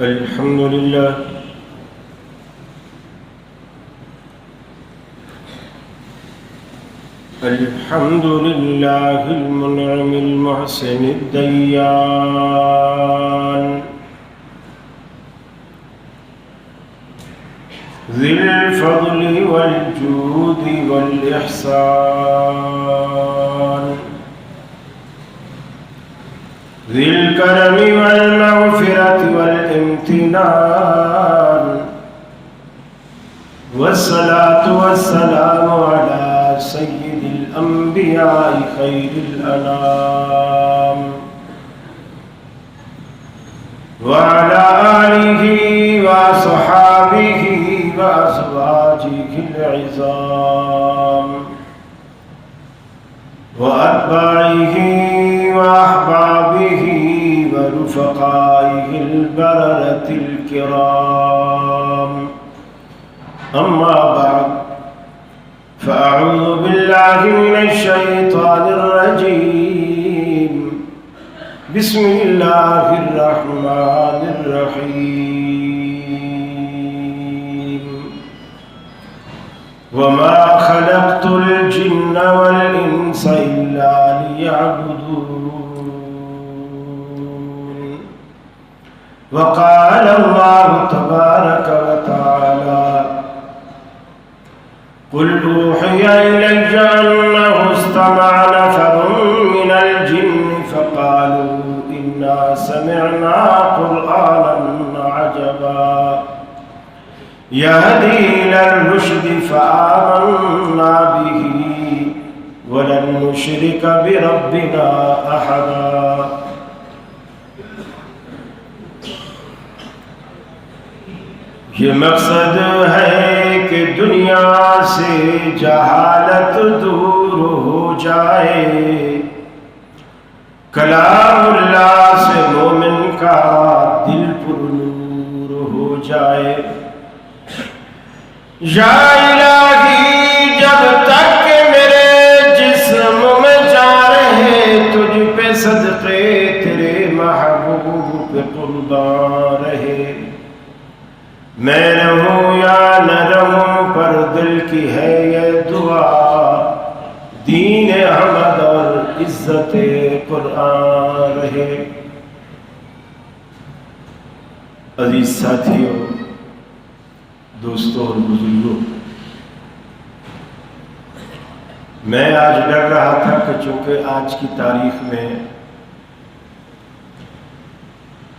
الحمد لله الحمد لله المنعم المحسن الديان ذي الفضل والجود والإحسان ذي الكرم والمغفرة والامتنان والصلاة والسلام على سيد الأنبياء خير الأنام وعلى آله وصحابه وأزواجه العظام وأتباعه وأحبابه ورفقائه البررة الكرام أما بعد فأعوذ بالله من الشيطان الرجيم بسم الله الرحمن الرحيم وما خلقت الجن والإنس إلا ليعبدون وقال الله تبارك وتعالى قل أوحي إلي أنه استمع نفر من الجن فقالوا إنا سمعنا قرآنا عجبا يهدي إلى الرشد فآمنا به ولن نشرك بربنا أحدا یہ مقصد ہے کہ دنیا سے جہالت دور ہو جائے کلام اللہ سے مومن کا دل پر نور ہو جائے یا الہی جب تک کہ میرے جسم میں جان رہے تجھ پہ صدقے تیرے محبوب پہ قربان رہے میں رہوں یا نہ رہوں پر دل کی ہے یہ دعا دین احمد اور عزت قرآن رہے عزیز ساتھیوں دوستوں اور بزرگوں میں آج ڈر رہا تھا کہ چونکہ آج کی تاریخ میں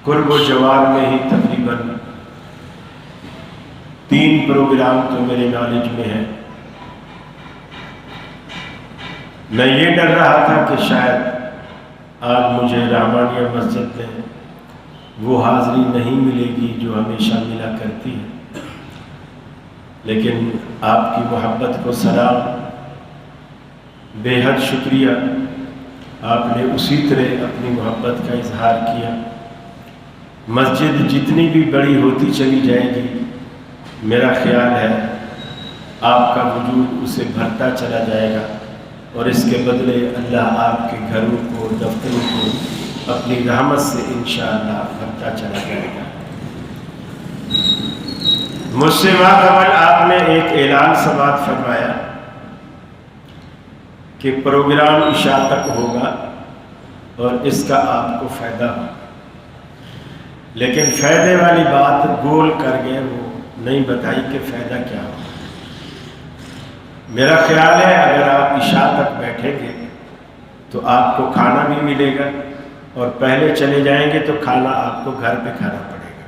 قرب و جوار میں ہی تقریباً 3 پروگرام تو میرے نالج میں ہیں میں یہ ڈر رہا تھا کہ شاید آج مجھے رحمانیہ مسجد میں وہ حاضری نہیں ملے گی جو ہمیشہ ملا کرتی ہے لیکن آپ کی محبت کو سلام بے حد شکریہ آپ نے اسی طرح اپنی محبت کا اظہار کیا مسجد جتنی بھی بڑی ہوتی چلی جائے گی میرا خیال ہے آپ کا وجود اسے بھرتا چلا جائے گا اور اس کے بدلے اللہ آپ کے گھروں کو دفتروں کو اپنی رحمت سے انشاءاللہ بھرتا چلا جائے گا مجھ سے قبل آپ نے ایک اعلان سماعت فرمایا کہ پروگرام عشاء تک ہوگا اور اس کا آپ کو فائدہ ہو لیکن فائدے والی بات گول کر گئے وہ نہیں بتائی کہ فائدہ کیا ہو میرا خیال ہے اگر آپ عشاء تک بیٹھیں گے تو آپ کو کھانا بھی ملے گا اور پہلے چلے جائیں گے تو کھانا آپ کو گھر پہ کھانا پڑے گا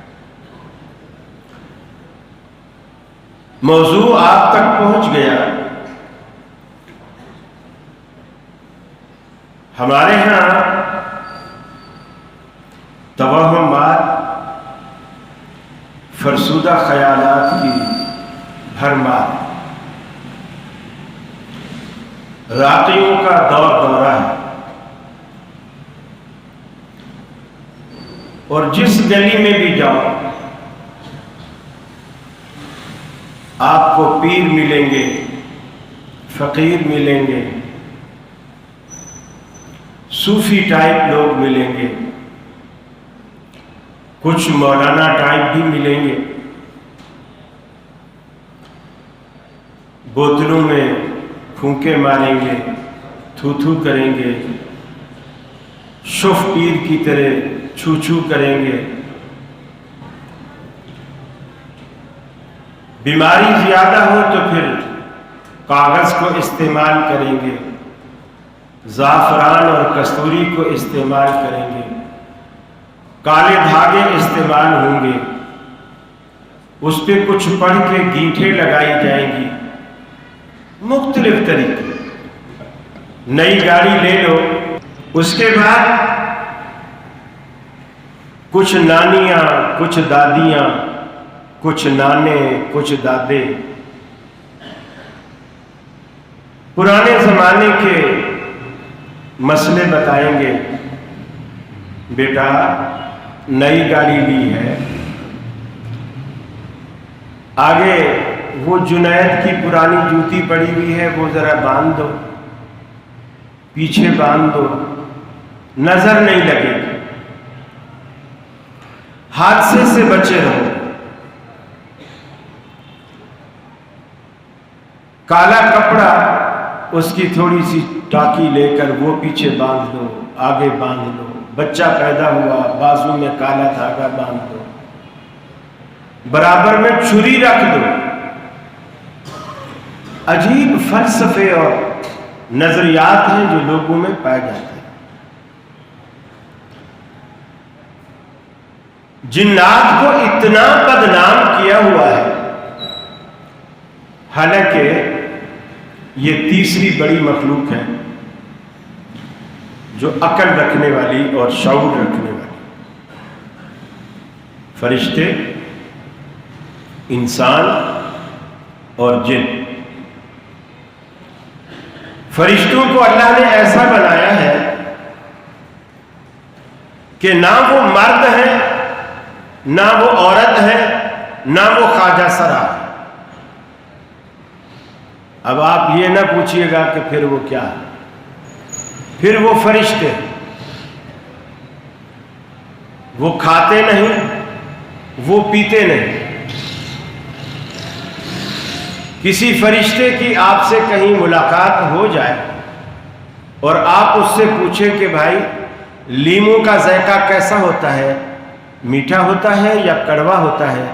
موضوع آپ تک پہنچ گیا ہمارے ہاں توہمات فرسودہ خیالات کی بھرمار راقیوں کا دورہ ہے اور جس گلی میں بھی جاؤ آپ کو پیر ملیں گے فقیر ملیں گے صوفی ٹائپ لوگ ملیں گے کچھ مولانا ٹائپ بھی ملیں گے، بوتلوں میں پھونکے ماریں گے، تھو تھو کریں گے، شف پیر کی طرح چھو چھو کریں گے، بیماری زیادہ ہو تو پھر کاغذ کو استعمال کریں گے، زعفران اور کستوری کو استعمال کریں گے، کالے دھاگے استعمال ہوں گے، اس پہ کچھ پڑھ کے گینٹھیں لگائی جائیں گی، مختلف طریقے۔ نئی گاڑی لے لو، اس کے بعد کچھ نانیاں، کچھ دادیاں، کچھ نانے، کچھ دادے پرانے زمانے کے مسئلے بتائیں گے، بیٹا نئی گاڑی لی ہے، آگے وہ جنید کی پرانی جوتی پڑی ہوئی ہے وہ ذرا باندھ دو، پیچھے باندھ دو، نظر نہیں لگے گی، حادثے سے بچے رہو، کالا کپڑا اس کی تھوڑی سی ٹاکی لے کر وہ پیچھے باندھ دو، آگے باندھ دو، بچہ پیدا ہوا بازو میں کالا دھاگا باندھ دو، برابر میں چھری رکھ دو۔ عجیب فلسفے اور نظریات ہیں جو لوگوں میں پائے جاتے ہیں۔ جنات کو اتنا بدنام کیا ہوا ہے، حالانکہ یہ تیسری بڑی مخلوق ہے جو عقل رکھنے والی اور شعور رکھنے والی۔ فرشتے، انسان اور جن۔ فرشتوں کو اللہ نے ایسا بنایا ہے کہ نہ وہ مرد ہیں، نہ وہ عورت ہیں، نہ وہ خواجہ سرا ہے۔ اب آپ یہ نہ پوچھئے گا کہ پھر وہ کیا ہے، پھر وہ فرشتے، وہ کھاتے نہیں، وہ پیتے نہیں۔ کسی فرشتے کی آپ سے کہیں ملاقات ہو جائے اور آپ اس سے پوچھیں کہ بھائی لیموں کا ذائقہ کیسا ہوتا ہے، میٹھا ہوتا ہے یا کڑوا ہوتا ہے،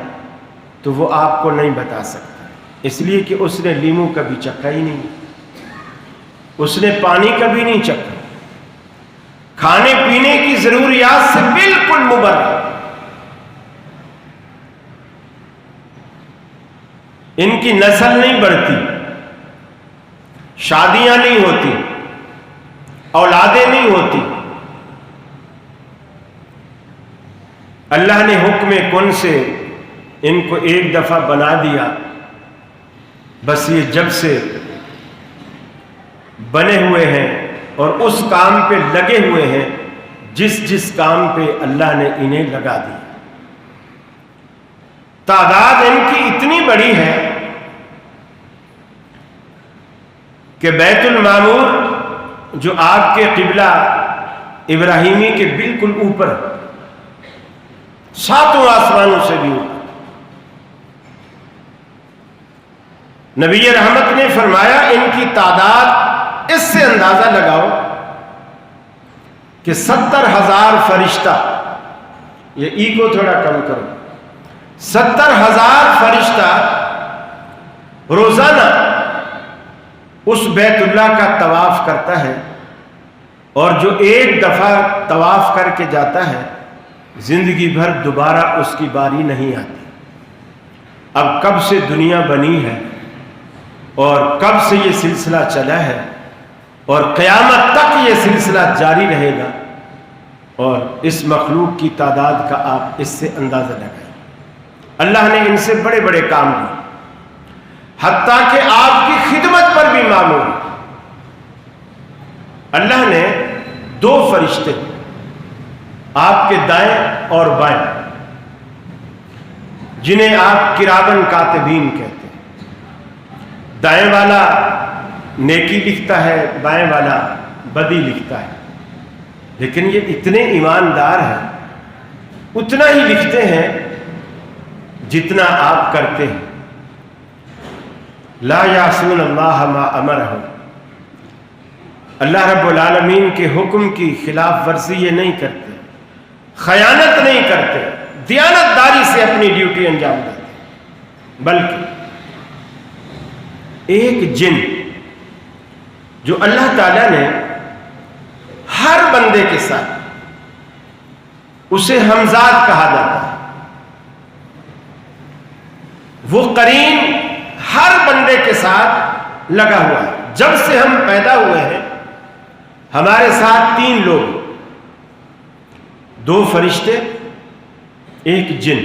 تو وہ آپ کو نہیں بتا سکتا، اس لیے کہ اس نے لیموں کبھی چکھا ہی نہیں، اس نے پانی کبھی نہیں چکھا، کھانے پینے کی ضروریات سے بالکل مبرہ۔ ان کی نسل نہیں بڑھتی، شادیاں نہیں ہوتی، اولادیں نہیں ہوتی۔ اللہ نے حکم کن سے ان کو ایک دفعہ بنا دیا، بس یہ جب سے بنے ہوئے ہیں اور اس کام پہ لگے ہوئے ہیں جس کام پہ اللہ نے انہیں لگا دی۔ تعداد ان کی اتنی بڑی ہے کہ بیت المعمور جو آپ کے قبلہ ابراہیمی کے بالکل اوپر، ساتوں آسمانوں سے بھی اوپر، نبی رحمت نے فرمایا ان کی تعداد اس سے اندازہ لگاؤ کہ 70,000 فرشتہ، یہ ای کو تھوڑا کم کرو، 70,000 فرشتہ روزانہ اس بیت اللہ کا طواف کرتا ہے، اور جو ایک دفعہ طواف کر کے جاتا ہے زندگی بھر دوبارہ اس کی باری نہیں آتی۔ اب کب سے دنیا بنی ہے اور کب سے یہ سلسلہ چلا ہے اور قیامت تک یہ سلسلہ جاری رہے گا، اور اس مخلوق کی تعداد کا آپ اس سے اندازہ لگائیں۔ اللہ نے ان سے بڑے بڑے کام لیے، حتیٰ کہ آپ کی خدمت پر بھی معمور۔ اللہ نے 2 فرشتے آپ کے دائیں اور بائیں، جنہیں آپ کرامن کاتبین کہتے ہیں۔ دائیں والا نیکی لکھتا ہے، بائیں والا بدی لکھتا ہے، لیکن یہ اتنے ایماندار ہیں اتنا ہی لکھتے ہیں جتنا آپ کرتے ہیں. لا یعصون اللہ ما امرہم، اللہ رب العالمین کے حکم کی خلاف ورزی یہ نہیں کرتے، خیانت نہیں کرتے، دیانت داری سے اپنی ڈیوٹی انجام دیتے. بلکہ ایک جن جو اللہ تعالیٰ نے ہر بندے کے ساتھ، اسے ہمزاد کہا جاتا ہے، وہ قرین ہر بندے کے ساتھ لگا ہوا ہے. جب سے ہم پیدا ہوئے ہیں ہمارے ساتھ 3 لوگ، 2 فرشتے، 1 جن.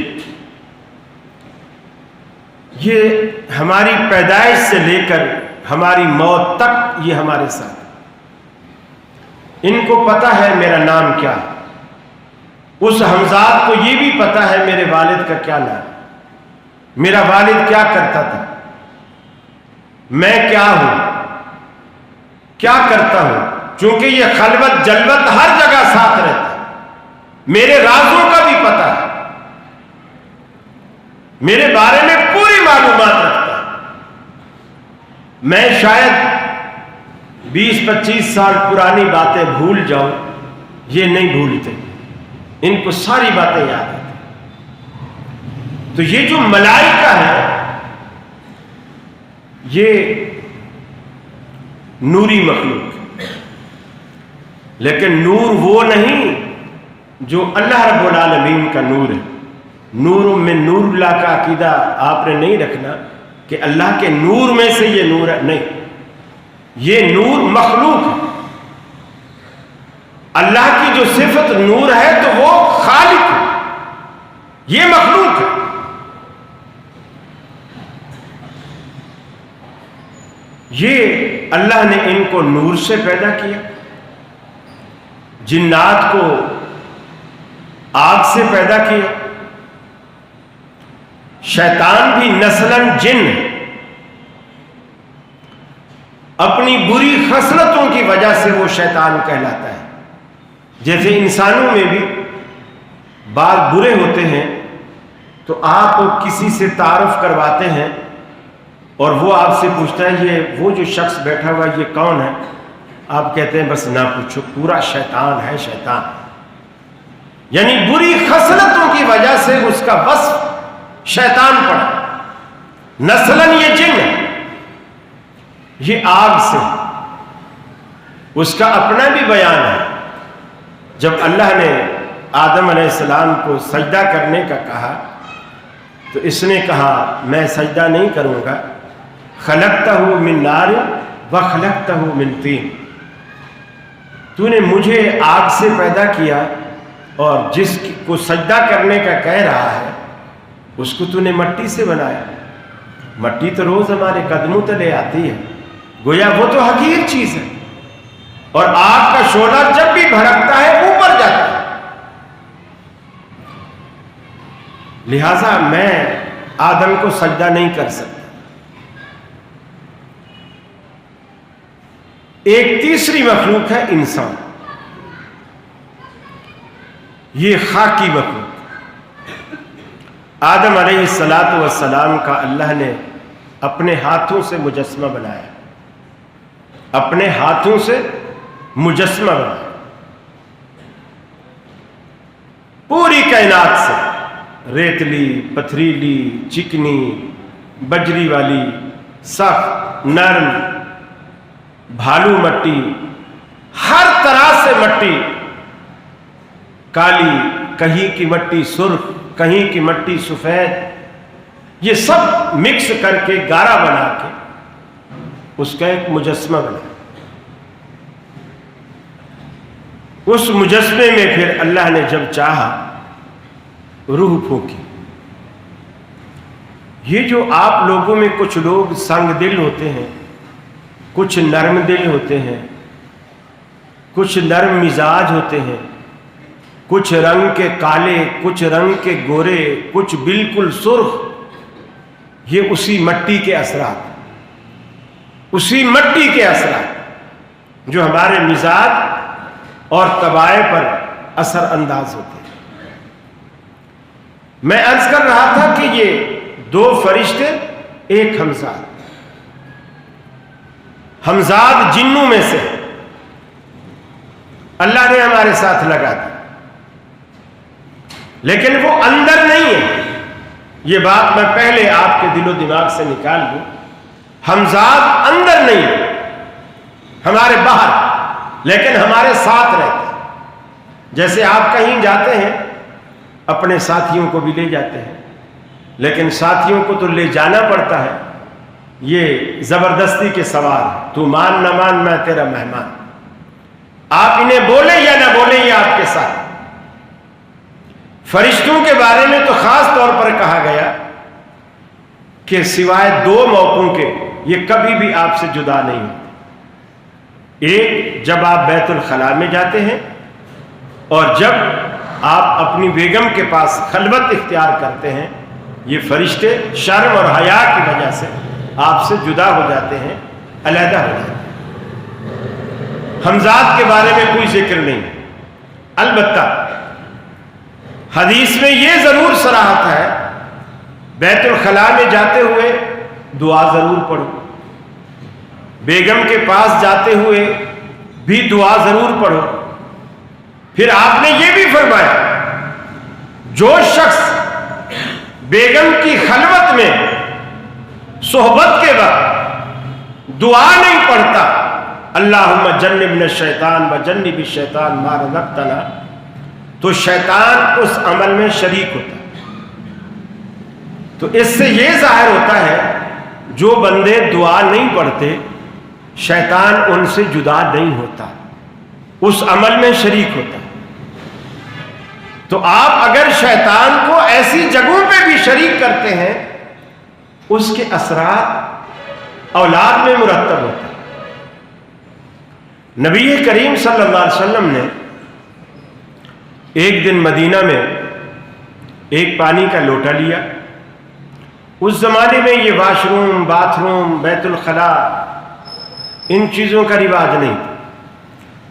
یہ ہماری پیدائش سے لے کر ہماری موت تک یہ ہمارے ساتھ. ان کو پتا ہے میرا نام کیا ہے، اس ہمزاد کو یہ بھی پتا ہے میرے والد کا کیا نام، میرا والد کیا کرتا تھا، میں کیا ہوں، کیا کرتا ہوں. چونکہ یہ خلوت جلوت ہر جگہ ساتھ رہتا ہے، میرے رازوں کا بھی پتا ہے، میرے بارے میں پوری معلومات رکھتا ہے. میں شاید 20-25 سال پرانی باتیں بھول جاؤں، یہ نہیں بھولتے، ان کو ساری باتیں یاد آتی. تو یہ جو ملائکہ ہے یہ نوری مخلوق، لیکن نور وہ نہیں جو اللہ رب العالمین کا نور ہے. نور من نور اللہ کا عقیدہ آپ نے نہیں رکھنا کہ اللہ کے نور میں سے یہ نور ہے، نہیں، یہ نور مخلوق ہے. اللہ کی جو صفت نور ہے تو وہ خالق ہے، یہ مخلوق ہے. یہ اللہ نے ان کو نور سے پیدا کیا، جنات کو آگ سے پیدا کیا. شیطان بھی نسلاً جن اپنی بری خصلتوں کی وجہ سے وہ شیطان کہلاتا ہے. جیسے انسانوں میں بھی بعض برے ہوتے ہیں تو آپ کسی سے تعارف کرواتے ہیں اور وہ آپ سے پوچھتا ہے یہ وہ جو شخص بیٹھا ہوا یہ کون ہے، آپ کہتے ہیں بس نہ پوچھو، پورا شیطان ہے، شیطان. یعنی بری خصلتوں کی وجہ سے اس کا وصف شیطان پڑا. نسلاً یہ جن ہے، یہ آگ سے. اس کا اپنا بھی بیان ہے. جب اللہ نے آدم علیہ السلام کو سجدہ کرنے کا کہا تو اس نے کہا میں سجدہ نہیں کروں گا، خلقتہ من نار وخلقتہ من طین، تو نے مجھے آگ سے پیدا کیا اور جس کو سجدہ کرنے کا کہہ رہا ہے اس کو تو نے مٹی سے بنایا. مٹی تو روز ہمارے قدموں تلے آتی ہے، گویا وہ تو حقیر چیز ہے، اور آگ کا شعلہ جب بھی بھڑکتا ہے اوپر جاتا ہے. لہذا میں آدم کو سجدہ نہیں کر سکتا. ایک تیسری مخلوق ہے انسان، یہ خاکی مخلوق. آدم علیہ السلام کا اللہ نے اپنے ہاتھوں سے مجسمہ بنایا، اپنے ہاتھوں سے مجسمہ بنایا. پوری کائنات سے، ریتلی، پتھریلی، چکنی، بجری والی، سخت، نرم، بھالو مٹی، ہر طرح سے مٹی، کالی، کہیں کی مٹی سرخ، کہیں کی مٹی سفید، یہ سب مکس کر کے گارا بنا کے اس کا ایک مجسمہ بنا. اس مجسمے میں پھر اللہ نے جب چاہا روح پھونکی. یہ جو آپ لوگوں میں کچھ لوگ سنگ دل ہوتے ہیں، کچھ نرم دل ہوتے ہیں، کچھ نرم مزاج ہوتے ہیں، کچھ رنگ کے کالے، کچھ رنگ کے گورے، کچھ بالکل سرخ، یہ اسی مٹی کے اثرات، اسی مٹی کے اثرات جو ہمارے مزاج اور طبائع پر اثر انداز ہوتے ہیں. میں عرض کر رہا تھا کہ یہ دو فرشتے، ایک حمزاد جنوں میں سے اللہ نے ہمارے ساتھ لگا دی، لیکن وہ اندر نہیں ہے۔ یہ بات میں پہلے آپ کے دل و دماغ سے نکال دوں، حمزاد اندر نہیں ہے، ہمارے باہر، لیکن ہمارے ساتھ رہتے ہیں۔ جیسے آپ کہیں جاتے ہیں اپنے ساتھیوں کو بھی لے جاتے ہیں، لیکن ساتھیوں کو تو لے جانا پڑتا ہے، یہ زبردستی کے سوال ہے، تو مان نہ مان میں تیرا مہمان۔ آپ انہیں بولیں یا نہ بولیں یہ آپ کے ساتھ۔ فرشتوں کے بارے میں تو خاص طور پر کہا گیا کہ سوائے دو موقعوں کے یہ کبھی بھی آپ سے جدا نہیں ہوتے۔ ایک، جب آپ بیت الخلاء میں جاتے ہیں، اور جب آپ اپنی بیگم کے پاس خلوت اختیار کرتے ہیں، یہ فرشتے شرم اور حیا کی وجہ سے آپ سے جدا ہو جاتے ہیں، علیحدہ ہو جاتے ہیں۔ حمزاد کے بارے میں کوئی ذکر نہیں، البتہ حدیث میں یہ ضرور صراحت ہے، بیت الخلاء میں جاتے ہوئے دعا ضرور پڑھو، بیگم کے پاس جاتے ہوئے بھی دعا ضرور پڑھو۔ پھر آپ نے یہ بھی فرمایا، جو شخص بیگم کی خلوت میں صحبت کے وقت دعا نہیں پڑھتا، اللہم جنبنا الشیطان وجنب الشیطان ما رزقتنا، تو شیطان اس عمل میں شریک ہوتا ہے۔ تو اس سے یہ ظاہر ہوتا ہے جو بندے دعا نہیں پڑھتے، شیطان ان سے جدا نہیں ہوتا، اس عمل میں شریک ہوتا ہے۔ تو آپ اگر شیطان کو ایسی جگہوں پہ بھی شریک کرتے ہیں، اس کے اثرات اولاد میں مرتب ہوتا ہے۔ نبی کریم صلی اللہ علیہ وسلم نے ایک دن مدینہ میں ایک پانی کا لوٹا لیا۔ اس زمانے میں یہ واش روم، باتھ روم، بیت الخلاء، ان چیزوں کا رواج نہیں تھا۔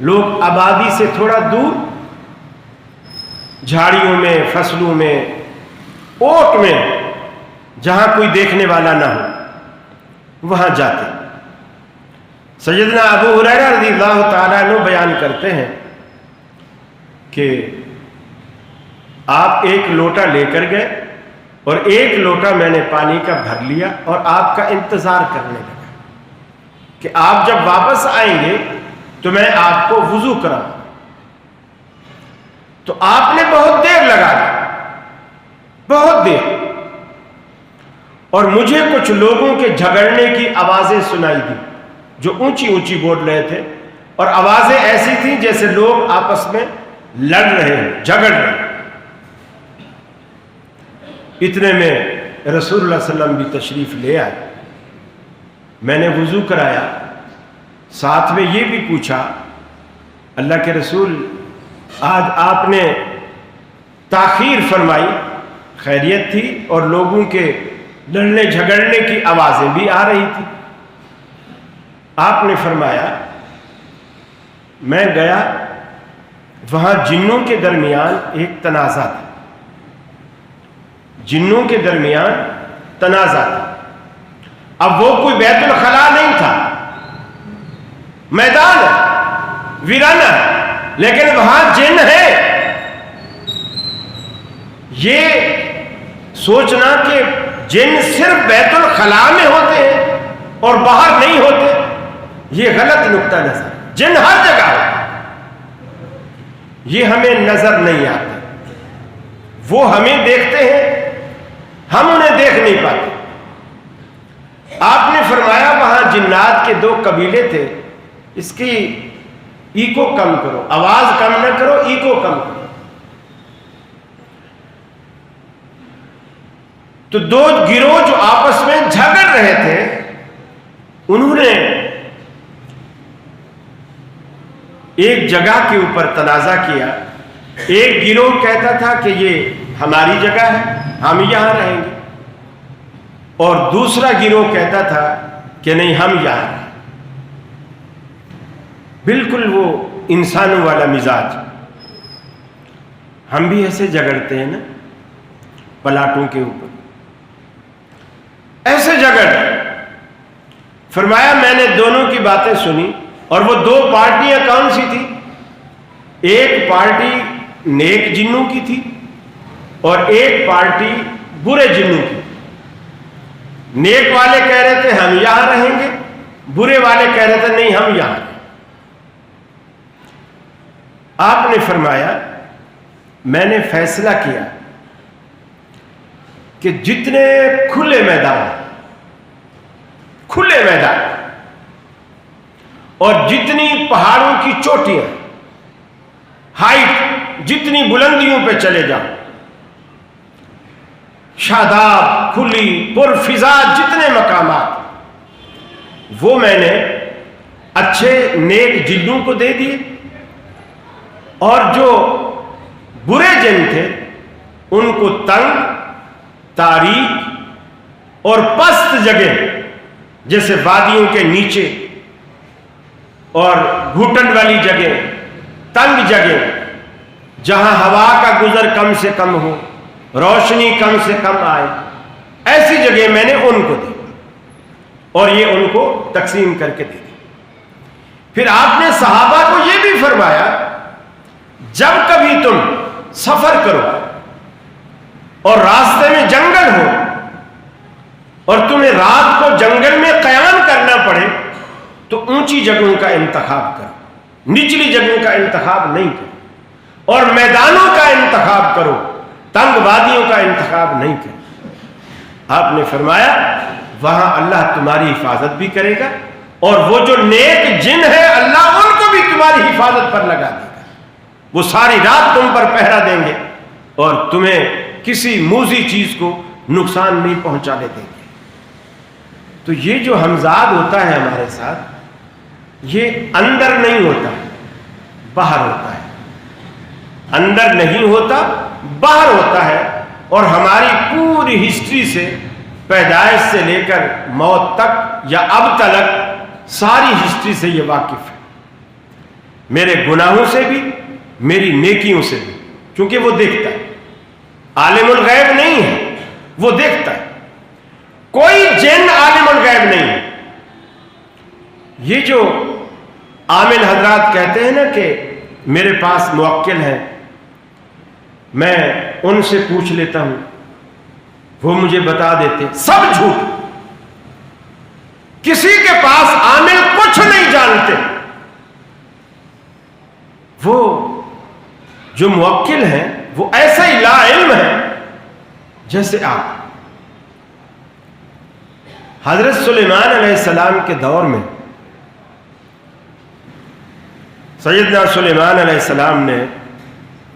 لوگ آبادی سے تھوڑا دور جھاڑیوں میں، فصلوں میں، اوٹ میں، جہاں کوئی دیکھنے والا نہ ہو، وہاں جاتے۔ سیدنا ابو ہریرہ رضی اللہ تعالیٰ عنہ بیان کرتے ہیں کہ آپ ایک لوٹا لے کر گئے، اور ایک لوٹا میں نے پانی کا بھر لیا اور آپ کا انتظار کرنے لگا کہ آپ جب واپس آئیں گے تو میں آپ کو وضو کراؤں۔ تو آپ نے بہت دیر لگا دی، بہت دیر، اور مجھے کچھ لوگوں کے جھگڑنے کی آوازیں سنائی دی جو اونچی اونچی بول رہے تھے، اور آوازیں ایسی تھیں جیسے لوگ آپس میں لڑ رہے ہیں، جھگڑ رہے ہیں۔ اتنے میں رسول اللہ صلی اللہ علیہ وسلم بھی تشریف لے آئے۔ میں نے وضو کرایا، ساتھ میں یہ بھی پوچھا، اللہ کے رسول آج آپ نے تاخیر فرمائی، خیریت تھی؟ اور لوگوں کے لڑنے جھگڑنے کی آوازیں بھی آ رہی تھی۔ آپ نے فرمایا، میں گیا، وہاں جنوں کے درمیان ایک تنازع تھا، جنوں کے درمیان تنازع تھا۔ اب وہ کوئی بیت الخلاء نہیں تھا، میدان ہے، ویرانہ ہے، لیکن وہاں جن ہے۔ یہ سوچنا کہ جن صرف بیت الخلاء میں ہوتے ہیں اور باہر نہیں ہوتے، یہ غلط نقطہ نظر۔ جن ہر جگہ ہوتے ہیں، یہ ہمیں نظر نہیں آتے، وہ ہمیں دیکھتے ہیں، ہم انہیں دیکھ نہیں پاتے۔ آپ نے فرمایا وہاں جنات کے دو قبیلے تھے، اس کی ایکو کم کرو، آواز کم نہ کرو، ایکو کم کرو۔ تو دو گروہ جو آپس میں جھگڑ رہے تھے، انہوں نے ایک جگہ کے اوپر تنازع کیا۔ ایک گروہ کہتا تھا کہ یہ ہماری جگہ ہے، ہم یہاں رہیں گے، اور دوسرا گروہ کہتا تھا کہ نہیں، ہم یہاں رہیں۔ بالکل وہ انسانوں والا مزاج۔ ہم بھی ایسے جھگڑتے ہیں نا، پلاٹوں کے اوپر. ایسے جگہ فرمایا میں نے دونوں کی باتیں سنی، اور وہ دو پارٹیاں کون سی تھی؟ ایک پارٹی نیک جنوں کی تھی اور ایک پارٹی برے جنوں کی. نیک والے کہہ رہے تھے ہم یہاں رہیں گے، برے والے کہہ رہے تھے نہیں ہم یہاں رہیں. آپ نے فرمایا میں نے فیصلہ کیا کہ جتنے کھلے میدان اور جتنی پہاڑوں کی چوٹیاں، ہائٹ، جتنی بلندیوں پہ چلے جاؤ، شاداب، کھلی، پرفضا جتنے مقامات، وہ میں نے اچھے نیک جنوں کو دے دیے، اور جو برے جن تھے ان کو تنگ، تاریک اور پست جگہ جیسے وادیوں کے نیچے اور گھٹن والی جگہ، تنگ جگہ جہاں ہوا کا گزر کم سے کم ہو، روشنی کم سے کم آئے، ایسی جگہ میں نے ان کو دی اور یہ ان کو تقسیم کر کے دے دی. پھر آپ نے صحابہ کو یہ بھی فرمایا جب کبھی تم سفر کرو اور راستے میں جنگل ہو اور تمہیں رات کو جنگل میں قیام کرنا پڑے تو اونچی جگہوں کا انتخاب کرو، نچلی جگہوں کا انتخاب نہیں کرو، اور میدانوں کا انتخاب کرو، تنگ وادیوں کا انتخاب نہیں کرو. آپ نے فرمایا وہاں اللہ تمہاری حفاظت بھی کرے گا، اور وہ جو نیک جن ہے اللہ ان کو بھی تمہاری حفاظت پر لگا دے گا. وہ ساری رات تم پر پہرا دیں گے اور تمہیں کسی موذی چیز کو نقصان نہیں پہنچانے دیں گے. تو یہ جو ہمزاد ہوتا ہے ہمارے ساتھ، یہ اندر نہیں ہوتا، باہر ہوتا ہے. اندر نہیں ہوتا، باہر ہوتا ہے. اور ہماری پوری ہسٹری سے، پیدائش سے لے کر موت تک یا اب تلک ساری ہسٹری سے یہ واقف ہے، میرے گناہوں سے بھی، میری نیکیوں سے بھی، کیونکہ وہ دیکھتا ہے. عالم الغیب نہیں ہے، وہ دیکھتا ہے. کوئی جن عالم الغیب نہیں ہے. یہ جو عامل حضرات کہتے ہیں نا کہ میرے پاس موکل ہے، میں ان سے پوچھ لیتا ہوں، وہ مجھے بتا دیتے، سب جھوٹ. کسی کے پاس عامل کچھ نہیں جانتے. وہ جو موکل ہیں وہ ایسا ہی لا علم ہے جیسے آپ. حضرت سلیمان علیہ السلام کے دور میں سیدنا سلیمان علیہ السلام نے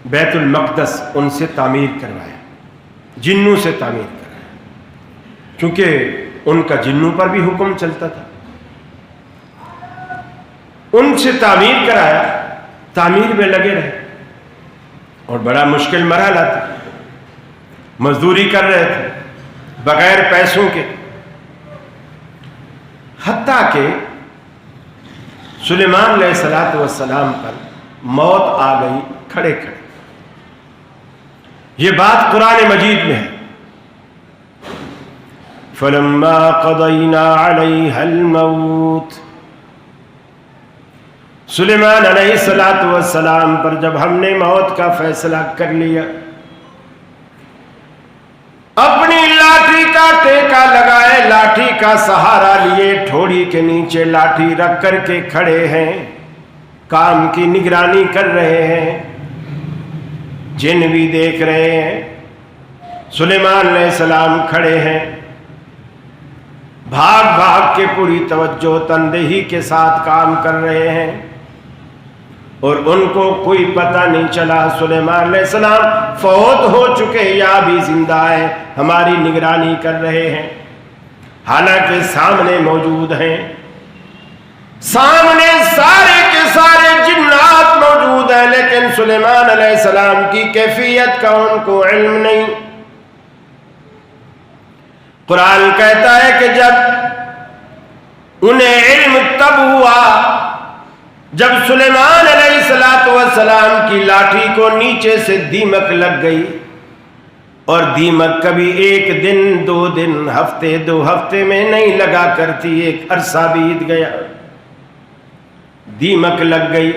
بیت المقدس ان سے تعمیر کروایا، جنوں سے تعمیر کرایا، کیونکہ ان کا جنوں پر بھی حکم چلتا تھا. ان سے تعمیر کرایا، تعمیر میں لگے رہے اور بڑا مشکل مرحلہ تھا. مزدوری کر رہے تھے بغیر پیسوں کے، حتیٰ کہ سلیمان علیہ السلام پر موت آ گئی کھڑے کھڑے. یہ بات قرآن مجید میں ہے. فَلَمَّا قَضَيْنَا عَلَيْهَا الْمَوْتِ، سلیمان علیہ السلام پر جب ہم نے موت کا فیصلہ کر لیا، اپنی لاٹھی کا ٹیکا لگائے، لاٹھی کا سہارا لیے، ٹھوڑی کے نیچے لاٹھی رکھ کر کے کھڑے ہیں، کام کی نگرانی کر رہے ہیں، جن بھی دیکھ رہے ہیں. سلیمان علیہ السلام کھڑے ہیں، بھاگ بھاگ کے پوری توجہ تندہی کے ساتھ کام کر رہے ہیں، اور ان کو کوئی پتہ نہیں چلا سلیمان علیہ السلام فوت ہو چکے یا بھی زندہ ہیں، ہماری نگرانی کر رہے ہیں. حالانکہ سامنے موجود ہیں، سامنے سارے کے سارے جنات موجود ہیں، لیکن سلیمان علیہ السلام کی کیفیت کا ان کو علم نہیں. قرآن کہتا ہے کہ جب انہیں علم تب ہوا جب سلیمان علیہ السلام کی لاٹھی کو نیچے سے دیمک لگ گئی، اور دیمک کبھی ایک دن 2 دن ہفتے 2 ہفتے میں نہیں لگا کرتی، ایک عرصہ بیت گیا، دیمک لگ گئی،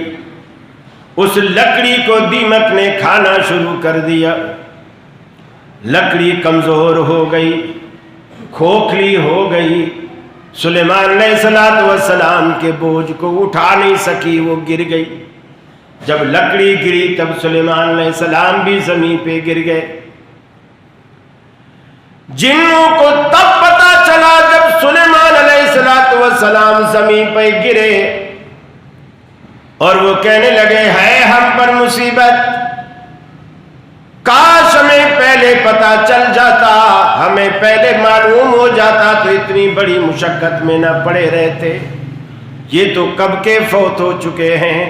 اس لکڑی کو دیمک نے کھانا شروع کر دیا، لکڑی کمزور ہو گئی، کھوکھلی ہو گئی، سلیمان علیہ السلام کے بوجھ کو اٹھا نہیں سکی، وہ گر گئی۔ جب لکڑی گری تب سلیمان علیہ السلام بھی زمین پہ گر گئے۔ جنوں کو تب پتا چلا جب سلیمان علیہ السلام زمین پہ گرے اور وہ کہنے لگے ہے ہم پر مصیبت، کاش ہمیں پہلے پتا چل جاتا، ہمیں پہلے معلوم ہو جاتا تو اتنی بڑی مشقت میں نہ پڑے رہتے، یہ تو کب کے فوت ہو چکے ہیں۔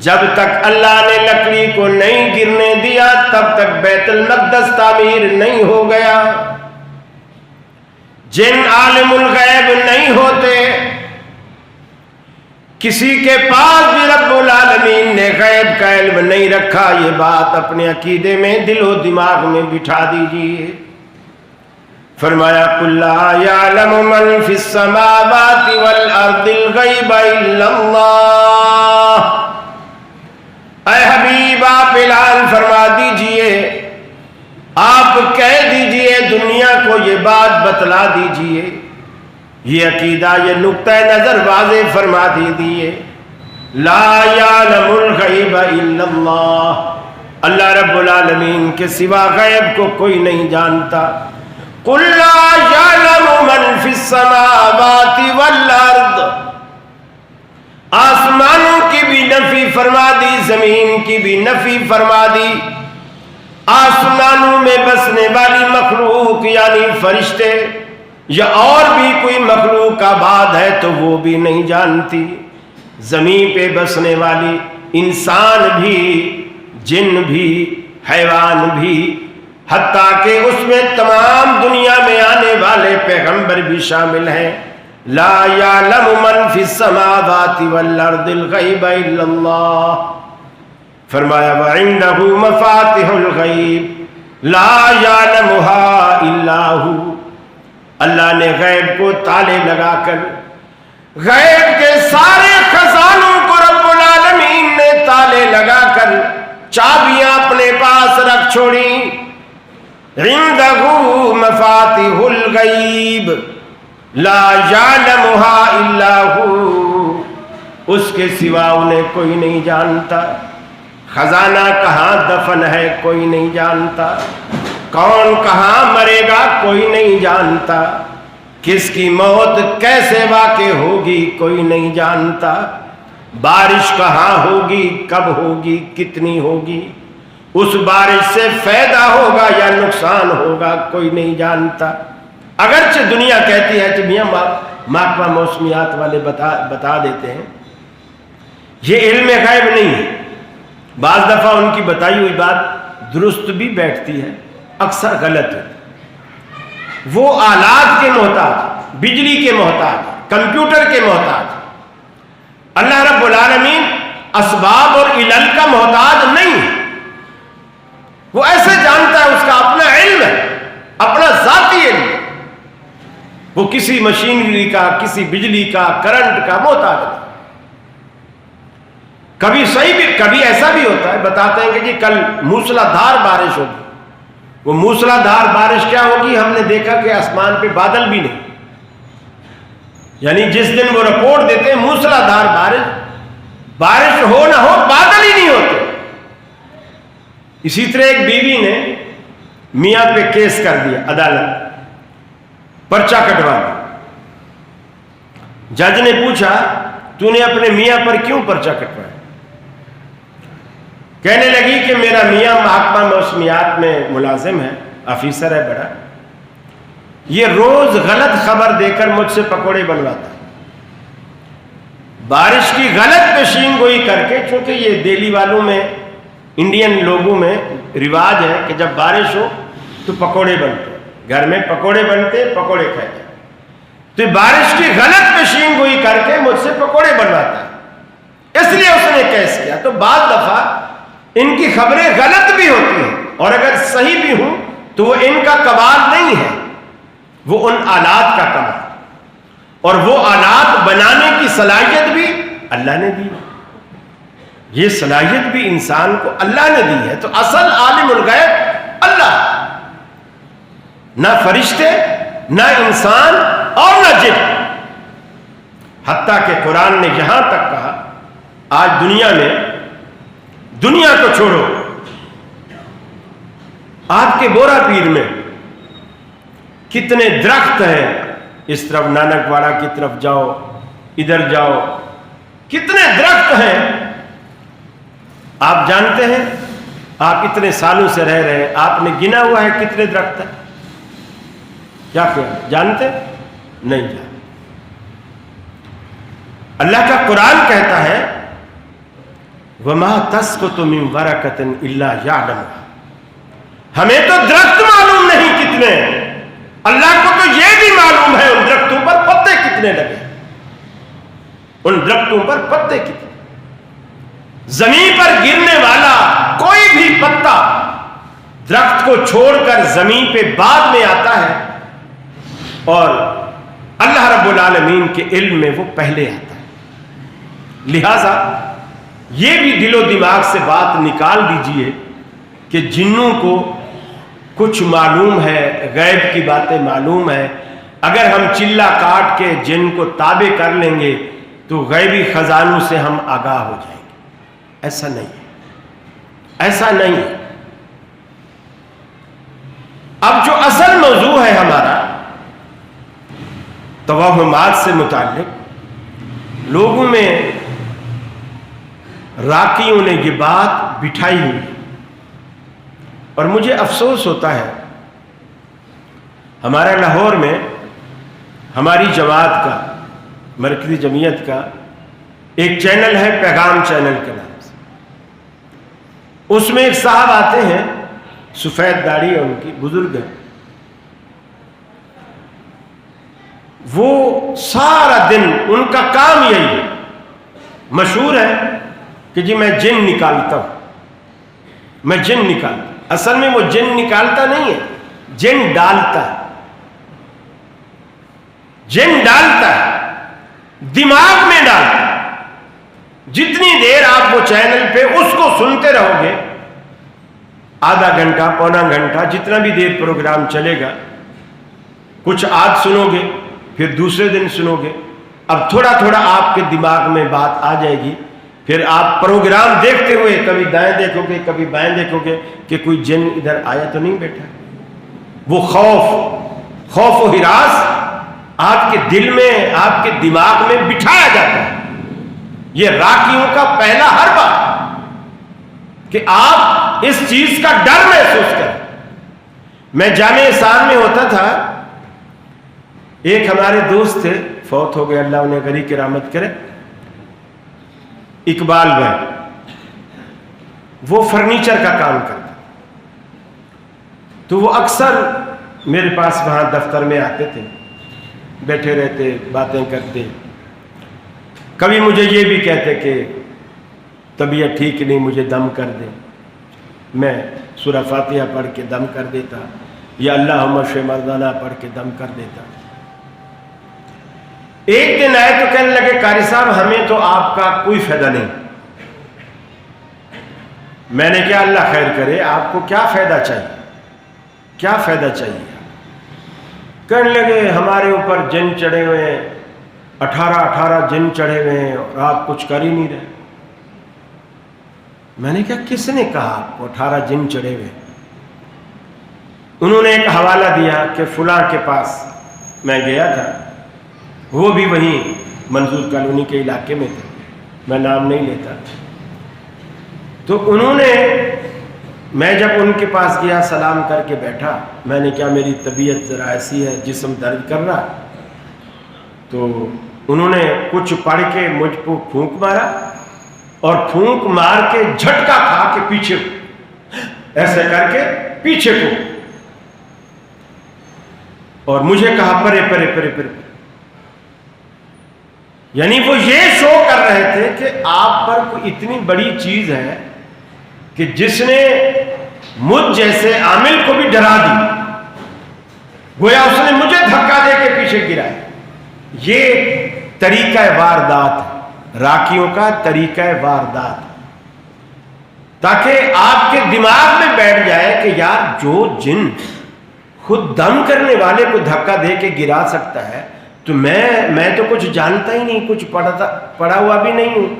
جب تک اللہ نے لکڑی کو نہیں گرنے دیا تب تک بیت المقدس تعمیر نہیں ہو گیا۔ جن عالم الغیب نہیں ہوتے، کسی کے پاس بھی رب العالمین نے غیب کا علم نہیں رکھا، یہ بات اپنے عقیدے میں دل و دماغ میں بٹھا دیجیے۔ فرمایا قُل لَا يَعْلَمُ مَن فِي السَّمَاوَاتِ وَالْأَرْضِ الْغَيْبَ إِلَّا اللَّهُ۔ اے حبیب آپ اعلان فرما دیجئے، آپ کہہ دیجئے، دنیا کو یہ بات بتلا دیجئے، یہ عقیدہ، یہ نقطہ نظر واضح فرما دیجئے، لا یعلم الغیب الا اللہ، اللہ رب العالمین کے سوا غیب کو کوئی نہیں جانتا۔ قل لا یعلم من فی السماوات والارض، آسمانوں کی بھی نفی فرما دی، زمین کی بھی نفی فرما دی، آسمانوں میں بسنے والی مخلوق یعنی فرشتے یا اور بھی کوئی مخلوق آباد ہے تو وہ بھی نہیں جانتی، زمین پہ بسنے والی انسان بھی، جن بھی، حیوان بھی، حتیٰ کہ اس میں تمام دنیا میں آنے والے پیغمبر بھی شامل ہیں۔ لا یعلم من فی السماوات والارض الغیب الا اللہ، فرمایا وعنده مفاتح الغیب لا یعلمها الا ہو، اللہ نے غیب کو تالے لگا کر، غیب کے سارے خزانوں کو رب العالمین نے تالے لگا کر چابیاں اپنے پاس رکھ چھوڑی۔ عنده مفاتح الغیب لا یعلمها الا هو، اس کے سوا انہیں کوئی نہیں جانتا۔ خزانہ کہاں دفن ہے کوئی نہیں جانتا، کون کہاں مرے گا کوئی نہیں جانتا، کس کی موت کیسے واقع ہوگی کوئی نہیں جانتا، بارش کہاں ہوگی، کب ہوگی، کتنی ہوگی، اس بارش سے فائدہ ہوگا یا نقصان ہوگا کوئی نہیں جانتا۔ اگرچہ دنیا کہتی ہے کہ میاں محکمہ موسمیات والے بتا دیتے ہیں، یہ علم غیب نہیں ہے، بعض دفعہ ان کی بتائی ہوئی بات درست بھی بیٹھتی ہے، اکثر غلط ہے۔ وہ آلات کے محتاج، بجلی کے محتاج، کمپیوٹر کے محتاج، اللہ رب العالمین اسباب اور علل کا محتاج نہیں ہے، وہ ایسے جانتا ہے، اس کا اپنا علم ہے، اپنا ذاتی علم ہے، وہ کسی مشینری کا، کسی بجلی کا، کرنٹ کا محتاج نہیں۔ کبھی صحیح بھی، کبھی ایسا بھی ہوتا ہے، بتاتے ہیں کہ جی کل موسلا دھار بارش ہوگی، وہ موسلا دھار بارش کیا ہوگی، ہم نے دیکھا کہ آسمان پہ بادل بھی نہیں، یعنی جس دن وہ رپورٹ دیتے ہیں موسلا دھار بارش ہو نہ ہو بادل ہی نہیں ہوتے۔ اسی طرح ایک بیوی نے میاں پہ کیس کر دیا، عدالت پرچہ کٹوا دیا، جج نے پوچھا تو نے اپنے میاں پر کیوں پرچہ کٹوایا؟ کہنے لگی کہ میرا میاں محکمہ موسمیات میں ملازم ہے، آفیسر ہے بڑا، یہ روز غلط خبر دے کر مجھ سے پکوڑے بنواتا ہے، بارش کی غلط پیشین گوئی کر کے، چونکہ یہ دہلی والوں میں، انڈین لوگوں میں رواج ہے کہ جب بارش ہو تو پکوڑے بنتے، گھر میں پکوڑے بنتے، پکوڑے کھاتے، تو بارش کی غلط پیشین گوئی کر کے مجھ سے پکوڑے بنواتا ہے، اس لیے اس نے کیس کیا۔ تو بعض دفعہ ان کی خبریں غلط بھی ہوتی ہیں، اور اگر صحیح بھی ہوں تو وہ ان کا کمال نہیں ہے، وہ ان آلات کا کمال، اور وہ آلات بنانے کی صلاحیت بھی اللہ نے دی، یہ صلاحیت بھی انسان کو اللہ نے دی ہے۔ تو اصل عالم الغیب اللہ، نہ فرشتے، نہ انسان اور نہ جن۔ حتیٰ کہ قرآن نے یہاں تک کہا، آج دنیا میں، دنیا کو چھوڑو، آپ کے بورا پیر میں کتنے درخت ہیں، اس طرف نانک واڑہ کی طرف جاؤ، ادھر جاؤ، کتنے درخت ہیں آپ جانتے ہیں؟ آپ اتنے سالوں سے رہ رہے ہیں، آپ نے گنا ہوا ہے کتنے درخت ہیں؟ کیا جانتے؟ نہیں جانتے۔ اللہ کا قرآن کہتا ہے وَمَا تَسْقُطُ مِن وَرَقَةٍ إِلَّا يَعْلَمُهَا، ہمیں تو درخت معلوم نہیں کتنے، اللہ کو تو یہ بھی معلوم ہے ان درختوں پر پتے کتنے لگے، ان درختوں پر پتے کتنے۔ زمین پر گرنے والا کوئی بھی پتا درخت کو چھوڑ کر زمین پہ بعد میں آتا ہے، اور اللہ رب العالمین کے علم میں وہ پہلے آتا ہے۔ لہذا یہ بھی دل و دماغ سے بات نکال دیجئے کہ جنوں کو کچھ معلوم ہے، غیب کی باتیں معلوم ہے، اگر ہم چلا کاٹ کے جن کو تابع کر لیں گے تو غیبی خزانوں سے ہم آگاہ ہو جائیں گے۔ ایسا نہیں ہے، ایسا نہیں ہے۔ اب جو اصل موضوع ہے ہمارا توہمات سے متعلق، لوگوں میں راکیوں نے یہ بات بٹھائی ہوئی، اور مجھے افسوس ہوتا ہے، ہمارے لاہور میں ہماری جماعت کا، مرکزی جمعیت کا ایک چینل ہے، پیغام چینل کے نام سے، اس میں ایک صاحب آتے ہیں، سفید داڑھی ہے ان کی، بزرگ ہے، وہ سارا دن ان کا کام یہی ہے، مشہور ہے کہ جی میں جن نکالتا ہوں، میں جن نکالتا ہوں۔ اصل میں وہ جن نکالتا نہیں ہے، جن ڈالتا ہے، جن ڈالتا ہے، دماغ میں ڈالتا ہے۔ جتنی دیر آپ وہ چینل پہ اس کو سنتے رہو گے، آدھا گھنٹہ، پونا گھنٹہ، جتنا بھی دیر پروگرام چلے گا، کچھ آج سنو گے، پھر دوسرے دن سنو گے، اب تھوڑا تھوڑا آپ کے دماغ میں بات آ جائے گی، پھر آپ پروگرام دیکھتے ہوئے کبھی دائیں دیکھو گے، کبھی بائیں دیکھو گے کہ کوئی جن ادھر آیا تو نہیں بیٹھا۔ وہ خوف و ہراس آپ کے دل میں، آپ کے دماغ میں بٹھایا جاتا ہے۔ یہ راکیوں کا پہلا حربہ کہ آپ اس چیز کا ڈر محسوس کریں۔ میں جامع احسان میں ہوتا تھا، ایک ہمارے دوست تھے، فوت ہو گئے، اللہ انہیں غنی کی رحمت کرے، اقبال بھائی، وہ فرنیچر کا کام کرتا، تو وہ اکثر میرے پاس وہاں دفتر میں آتے تھے، بیٹھے رہتے، باتیں کرتے، کبھی مجھے یہ بھی کہتے کہ طبیعت ٹھیک نہیں، مجھے دم کر دے، میں سورہ فاتحہ پڑھ کے دم کر دیتا، یا اللہم اشف مرضانا پڑھ کے دم کر دیتا۔ ایک دن آئے تو کہنے لگے قاری صاحب ہمیں تو آپ کا کوئی فائدہ نہیں۔ میں نے کہا اللہ خیر کرے، آپ کو کیا فائدہ چاہیے، کیا فائدہ چاہیے؟ کہنے لگے ہمارے اوپر جن چڑھے ہوئے ہیں، 18 جن چڑھے ہوئے ہیں، اور آپ کچھ کر ہی نہیں رہے۔ میں نے کہا کس نے کہا آپ کو 18 جن چڑھے ہوئے؟ انہوں نے ایک حوالہ دیا کہ فلاں کے پاس میں گیا تھا، وہ بھی وہیں منظور کالونی کے علاقے میں تھے، میں نام نہیں لیتا۔ تو انہوں نے، میں جب ان کے پاس گیا سلام کر کے بیٹھا، میں نے کہا میری طبیعت ذرا ایسی ہے، جسم درد کر رہا، تو انہوں نے کچھ پڑھ کے مجھ کو پھونک مارا، اور پھونک مار کے جھٹکا کھا کے پیچھے ایسے کر کے پیچھے کو، اور مجھے کہا پرے پرے پرے پرے، یعنی وہ یہ شو کر رہے تھے کہ آپ پر کوئی اتنی بڑی چیز ہے کہ جس نے مجھ جیسے عامل کو بھی ڈرا دی، گویا اس نے مجھے دھکا دے کے پیچھے گرایا۔ یہ طریقہ واردات ہے، راکیوں کا طریقہ واردات، تاکہ آپ کے دماغ میں بیٹھ جائے کہ یار جو جن خود دم کرنے والے کو دھکا دے کے گرا سکتا ہے تو میں تو کچھ جانتا ہی نہیں، کچھ پڑھا ہوا بھی نہیں ہوں،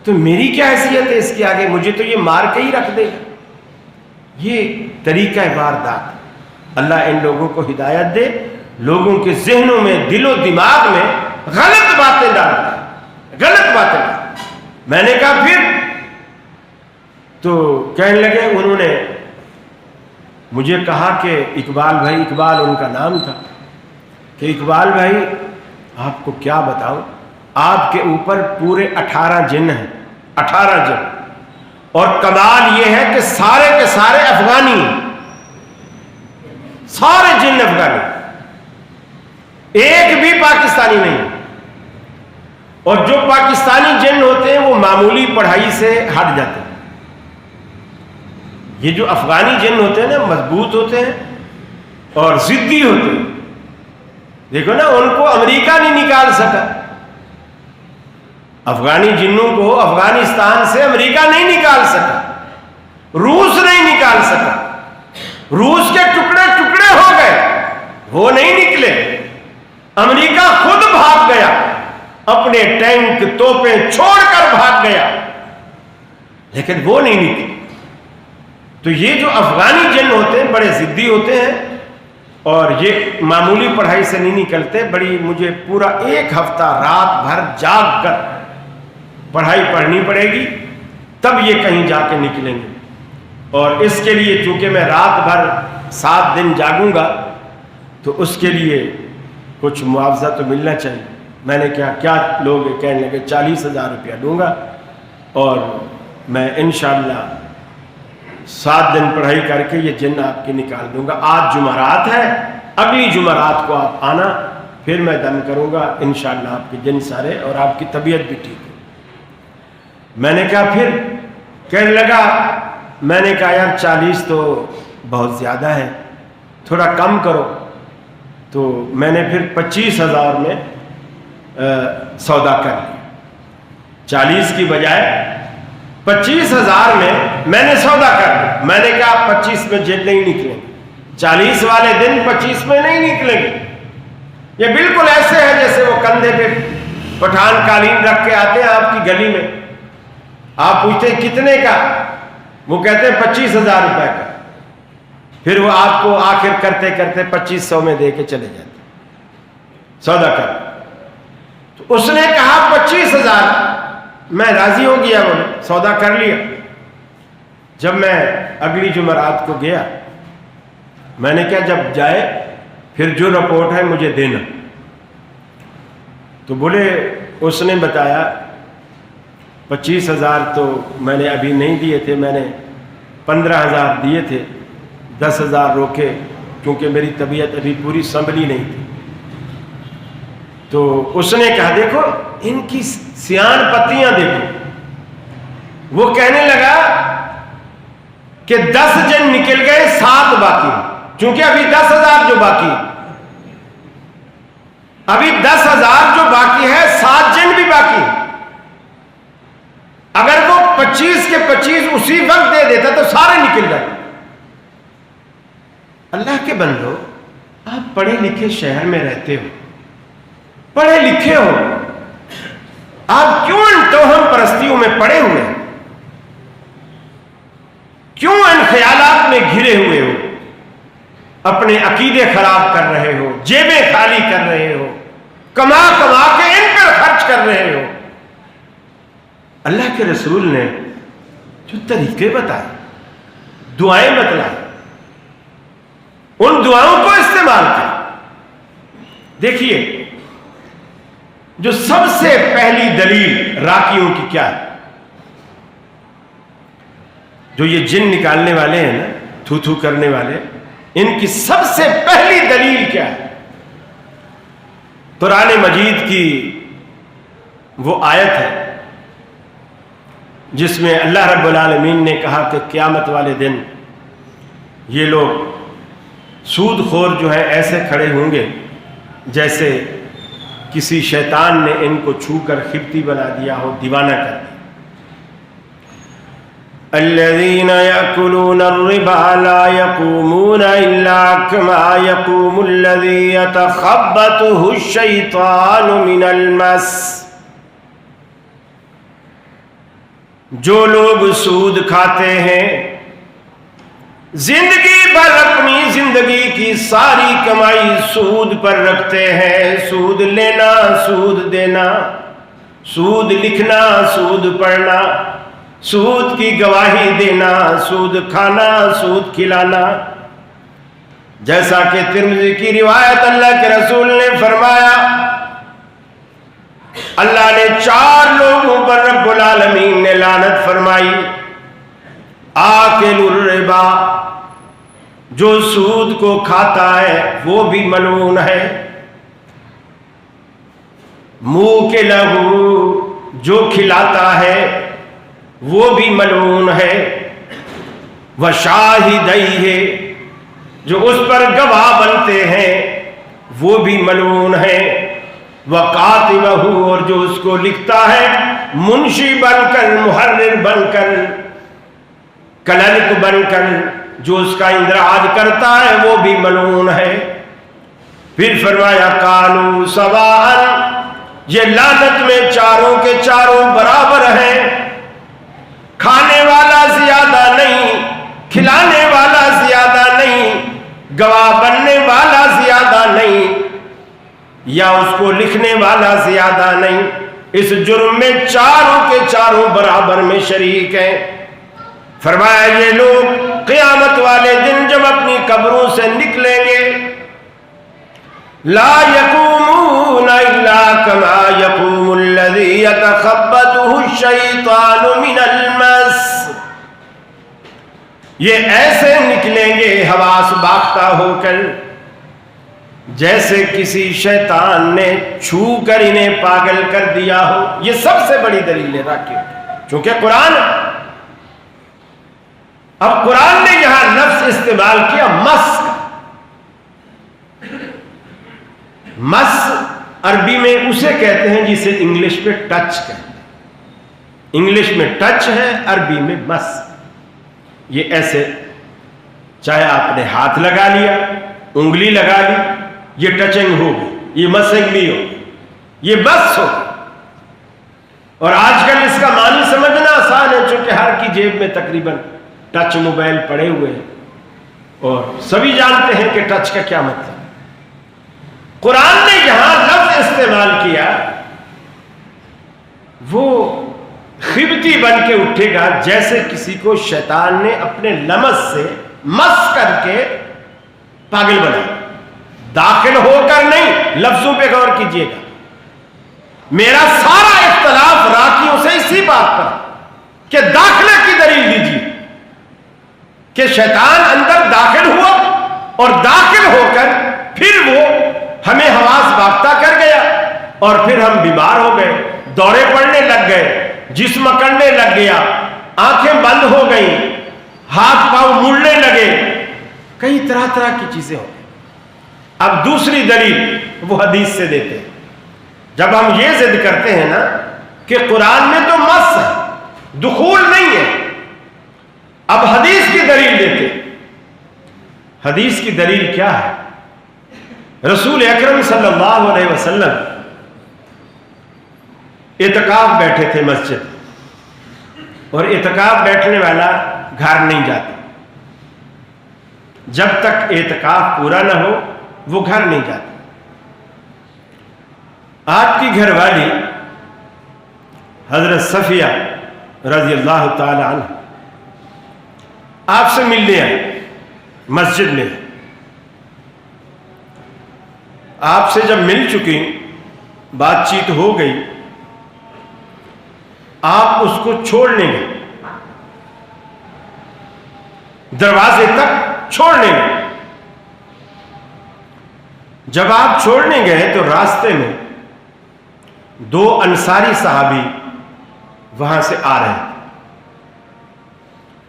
تو میری کیا حیثیت ہے اس کے آگے، مجھے تو یہ مار کے ہی رکھ دے گا۔ یہ طریقہ واردات، اللہ ان لوگوں کو ہدایت دے، لوگوں کے ذہنوں میں، دل و دماغ میں غلط باتیں ڈالتا ہے، غلط باتیں ڈالتا۔ میں نے کہا پھر تو کہنے لگے، انہوں نے مجھے کہا کہ اقبال بھائی، اقبال ان کا نام تھا، کہ اقبال بھائی آپ کو کیا بتاؤں، آپ کے اوپر پورے 18 جن ہیں، 18 جن، اور کمال یہ ہے کہ سارے کے سارے افغانی ہیں، سارے جن افغانی، ایک بھی پاکستانی نہیں، اور جو پاکستانی جن ہوتے ہیں وہ معمولی پڑھائی سے ہٹ جاتے ہیں۔ یہ جو افغانی جن ہوتے ہیں نا، مضبوط ہوتے ہیں اور ضدی ہوتے ہیں۔ دیکھو نا، ان کو امریکہ نہیں نکال سکا، افغانی جنوں کو افغانستان سے امریکہ نہیں نکال سکا، روس نہیں نکال سکا، روس کے ٹکڑے ٹکڑے ہو گئے، وہ نہیں نکلے، امریکہ خود بھاگ گیا، اپنے ٹینک توپیں چھوڑ کر بھاگ گیا، لیکن وہ نہیں نکلے۔ تو یہ جو افغانی جن ہوتے ہیں بڑے ضدی ہوتے ہیں، اور یہ معمولی پڑھائی سے نہیں نکلتے، بڑی مجھے پورا 1 ہفتہ رات بھر جاگ کر پڑھائی پڑھنی پڑے گی، تب یہ کہیں جا کے نکلیں گے، اور اس کے لیے چونکہ میں رات بھر 7 دن جاگوں گا تو اس کے لیے کچھ معاوضہ تو ملنا چاہیے۔ میں نے کیا لوگ کہنے لگے 40,000 روپیہ دوں گا، اور میں انشاءاللہ 7 دن پڑھائی کر کے یہ جن آپ کی نکال دوں گا۔ آج جمعرات ہے، اگلی جمعرات کو آپ آنا، پھر میں دم کروں گا انشاءاللہ آپ کے جن سارے، اور آپ کی طبیعت بھی ٹھیک ہے۔ میں نے کہا پھر، کہنے لگا، میں نے کہا یار 40 تو بہت زیادہ ہے، تھوڑا کم کرو۔ تو میں نے پھر 25,000 میں سودا کر لیا، 40 کی بجائے 25,000 میں نے سودا کر لیا۔ میں نے کہا 25 میں جن نہیں نکلیں گے، 40 والے دن 25 میں نہیں نکلیں گے۔ یہ بالکل ایسے ہے جیسے وہ کندھے پہ پٹھان قالین رکھ کے آتے ہیں آپ کی گلی میں، آپ پوچھتے ہیں کتنے کا، وہ کہتے ہیں 25,000 روپے کا، پھر وہ آپ کو آخر کرتے کرتے 2500 میں دے کے چلے جاتے، سودا کر۔ تو اس نے کہا 25,000، میں راضی ہو گیا، بولے سودا کر لیا۔ جب میں اگلی جمعرات کو گیا، میں نے کہا جب جائے پھر جو رپورٹ ہے مجھے دینا۔ تو بولے، اس نے بتایا 25,000 تو میں نے ابھی نہیں دیے تھے، میں نے 15,000 دیے تھے، 10,000 روکے کیونکہ میری طبیعت ابھی پوری سنبھلی نہیں تھی۔ تو اس نے کہا دیکھو ان کی سیان پتیاں دیکھو، وہ کہنے لگا کہ 10 جن نکل گئے، 7 باقی، چونکہ ابھی 10,000 جو باقی، ابھی 10,000 جو باقی ہے، 7 جن بھی باقی۔ اگر وہ 25 کے 25 اسی وقت دے دیتا تو سارے نکل جاتے۔ اللہ کے بندو، آپ پڑھے لکھے شہر میں رہتے ہو، پڑھے لکھے ہو، آپ کیوں ان توہم پرستیوں میں پڑے ہوئے ہیں؟ کیوں ان خیالات میں گھرے ہوئے ہو؟ اپنے عقیدے خراب کر رہے ہو، جیبیں خالی کر رہے ہو، کما کما کے ان پر خرچ کر رہے ہو۔ اللہ کے رسول نے جو طریقے بتائے، دعائیں بتلائیں، ان دعاؤں کو استعمال کریں۔ دیکھیے، جو سب سے پہلی دلیل راکیوں کی کیا ہے؟ جو یہ جن نکالنے والے ہیں نا، تھو تھو کرنے والے، ان کی سب سے پہلی دلیل کیا ہے؟ قرآن مجید کی وہ آیت ہے جس میں اللہ رب العالمین نے کہا کہ قیامت والے دن یہ لوگ سود خور جو ہیں ایسے کھڑے ہوں گے جیسے کسی شیطان نے ان کو چھو کر خبتی بنا دیا ہو، دیوانہ کر دیا۔ الذين يأكلون الربا لا يقومون إلا كما يقوم الذي يتخبطه الشيطان من المس۔ جو لوگ سود کھاتے ہیں زندگی بھر اپنی زندگی کی ساری کمائی سود پر رکھتے ہیں، سود لینا، سود دینا، سود لکھنا، سود پڑھنا، سود کی گواہی دینا، سود کھانا، سود کھلانا۔ جیسا کہ ترمذی کی روایت، اللہ کے رسول نے فرمایا، اللہ نے 4 لوگوں پر رب العالمین نے لعنت فرمائی۔ آکل الربا، جو سود کو کھاتا ہے وہ بھی ملعون ہے۔ موکلہ، جو کھلاتا ہے وہ بھی ملعون ہے۔ وشاہدیہ، جو اس پر گواہ بنتے ہیں وہ بھی ملعون ہے۔ وقاتبہ، اور جو اس کو لکھتا ہے، منشی بن کر، محرر بن کر، کلرک بن کر جو اس کا اندراج کرتا ہے وہ بھی ملعون ہے۔ پھر فرمایا قالوا سواء، یہ لعنت میں چاروں کے چاروں برابر ہیں، کھانے والا زیادہ نہیں، کھلانے والا زیادہ نہیں، گواہ بننے والا زیادہ نہیں، یا اس کو لکھنے والا زیادہ نہیں، اس جرم میں چاروں کے چاروں برابر میں شریک ہیں۔ فرمایا یہ لوگ قیامت والے دن جب اپنی قبروں سے نکلیں گے، لا یقومون الا کما یقوم الذی یتخبطہ الشیطان من المس، یہ ایسے نکلیں گے حواس باختہ ہو کر جیسے کسی شیطان نے چھو کر انہیں پاگل کر دیا ہو۔ یہ سب سے بڑی دلیل ہے راکیو، چونکہ قرآن، اب قرآن نے یہاں لفظ استعمال کیا مس کا۔ مس عربی میں اسے کہتے ہیں جسے انگلش میں ٹچ کہتے ہیں۔ انگلش میں ٹچ ہے، عربی میں مس۔ یہ ایسے چاہے آپ نے ہاتھ لگا لیا، انگلی لگا لی، یہ ٹچنگ ہوگی، یہ مسنگ بھی ہوگی، یہ بس ہوگی۔ اور آج کل اس کا معنی سمجھنا آسان ہے، چونکہ ہر کی جیب میں تقریباً ٹچ موبائل پڑے ہوئے ہیں اور سبھی جانتے ہیں کہ ٹچ کا کیا مطلب۔ قرآن نے یہاں لفظ استعمال کیا، وہ خبتی بن کے اٹھے گا جیسے کسی کو شیطان نے اپنے لمس سے مس کر کے پاگل بنایا، داخل ہو کر نہیں۔ لفظوں پہ غور کیجئے گا، میرا سارا اختلاف راکیوں سے اسی بات پر کہ داخلے کی دلیل دیجیے کہ شیطان اندر داخل ہوا اور داخل ہو کر پھر وہ ہمیں حواس باختہ کر گیا اور پھر ہم بیمار ہو گئے، دورے پڑنے لگ گئے، جسم اکڑنے لگ گیا، آنکھیں بند ہو گئیں، ہاتھ پاؤں مڑنے لگے، کئی طرح طرح کی چیزیں ہو گئی۔ اب دوسری دلیل وہ حدیث سے دیتے ہیں۔ جب ہم یہ ضد کرتے ہیں نا کہ قرآن میں تو مس ہے، دخول نہیں ہے، اب حدیث کی دلیل دیتے۔ حدیث کی دلیل کیا ہے؟ رسول اکرم صلی اللہ علیہ وسلم اعتکاف بیٹھے تھے مسجد، اور اعتکاف بیٹھنے والا گھر نہیں جاتا، جب تک اعتکاف پورا نہ ہو وہ گھر نہیں جاتا۔ آپ کی گھر والی حضرت صفیہ رضی اللہ تعالی عنہ آپ سے ملنے آئے مسجد میں۔ آپ سے جب مل چکی، بات چیت ہو گئی، آپ اس کو چھوڑنے گئے، دروازے تک چھوڑنے گئے۔ جب آپ چھوڑنے گئے تو راستے میں 2 انصاری صحابی وہاں سے آ رہے تھے،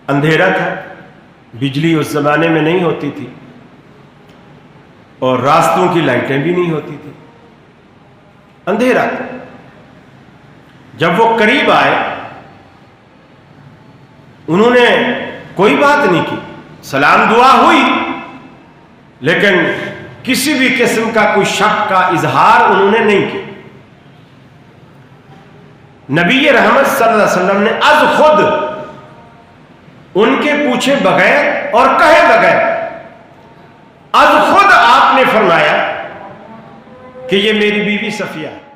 اندھیرا تھا، بجلی اس زمانے میں نہیں ہوتی تھی اور راستوں کی لائٹیں بھی نہیں ہوتی تھی، اندھیرا تھا۔ جب وہ قریب آئے انہوں نے کوئی بات نہیں کی، سلام دعا ہوئی، لیکن کسی بھی قسم کا کوئی شک کا اظہار انہوں نے نہیں کیا۔ نبی رحمت صلی اللہ علیہ وسلم نے از خود ان کے پوچھے بغیر اور کہے بغیر از خود آپ نے فرمایا کہ یہ میری بیوی صفیہ ہے۔